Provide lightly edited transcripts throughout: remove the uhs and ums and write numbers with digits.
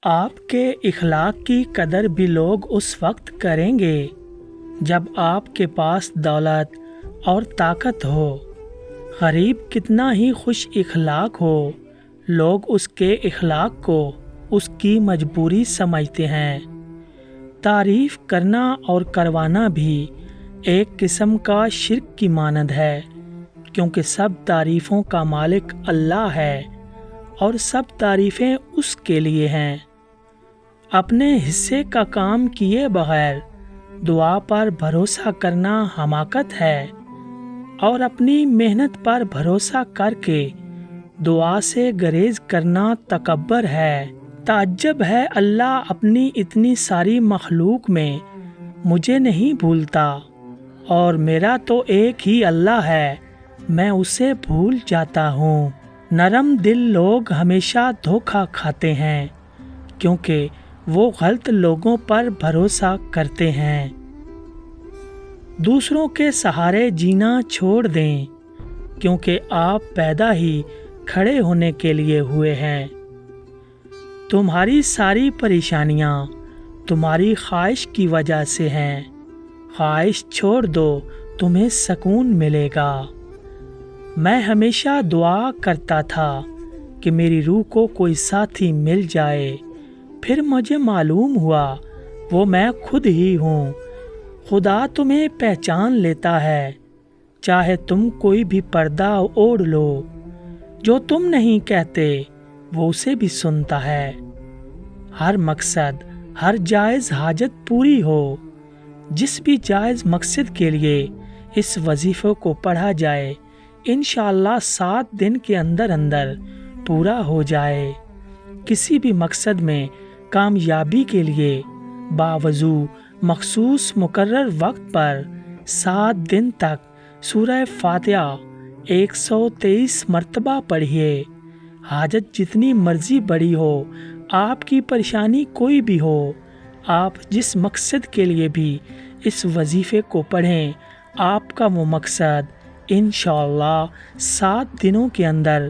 آپ کے اخلاق کی قدر بھی لوگ اس وقت کریں گے جب آپ کے پاس دولت اور طاقت ہو۔ غریب کتنا ہی خوش اخلاق ہو، لوگ اس کے اخلاق کو اس کی مجبوری سمجھتے ہیں۔ تعریف کرنا اور کروانا بھی ایک قسم کا شرک کی مانند ہے، کیونکہ سب تعریفوں کا مالک اللہ ہے اور سب تعریفیں اس کے لیے ہیں۔ اپنے حصے کا کام کیے بغیر دعا پر بھروسہ کرنا حماقت ہے، اور اپنی محنت پر بھروسہ کر کے دعا سے گریز کرنا تکبر ہے۔ تعجب ہے اللہ اپنی اتنی ساری مخلوق میں مجھے نہیں بھولتا، اور میرا تو ایک ہی اللہ ہے، میں اسے بھول جاتا ہوں۔ نرم دل لوگ ہمیشہ دھوکہ کھاتے ہیں، کیونکہ وہ غلط لوگوں پر بھروسہ کرتے ہیں۔ دوسروں کے سہارے جینا چھوڑ دیں، کیونکہ آپ پیدا ہی کھڑے ہونے کے لیے ہوئے ہیں۔ تمہاری ساری پریشانیاں تمہاری خواہش کی وجہ سے ہیں۔ خواہش چھوڑ دو، تمہیں سکون ملے گا۔ میں ہمیشہ دعا کرتا تھا کہ میری روح کو کوئی ساتھی مل جائے، پھر مجھے معلوم ہوا وہ میں خود ہی ہوں۔ خدا تمہیں پہچان لیتا ہے، چاہے تم کوئی بھی پردہ اوڑھ لو۔ جو تم نہیں کہتے وہ اسے بھی سنتا ہے۔ ہر مقصد، ہر جائز حاجت پوری ہو۔ جس بھی جائز مقصد کے لیے اس وظیفے کو پڑھا جائے، انشاءاللہ 7 دن کے اندر اندر پورا ہو جائے۔ کسی بھی مقصد میں کامیابی کے لیے باوضو مخصوص مقرر وقت پر 7 دن تک سورہ فاتحہ 123 مرتبہ پڑھیے۔ حاجت جتنی مرضی بڑی ہو، آپ کی پریشانی کوئی بھی ہو، آپ جس مقصد کے لیے بھی اس وظیفے کو پڑھیں، آپ کا وہ مقصد انشاءاللہ 7 دنوں کے اندر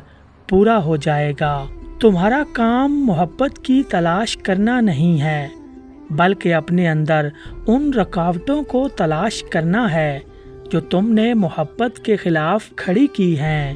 پورا ہو جائے گا۔ تمہارا کام محبت کی تلاش کرنا نہیں ہے، بلکہ اپنے اندر ان رکاوٹوں کو تلاش کرنا ہے جو تم نے محبت کے خلاف کھڑی کی ہیں۔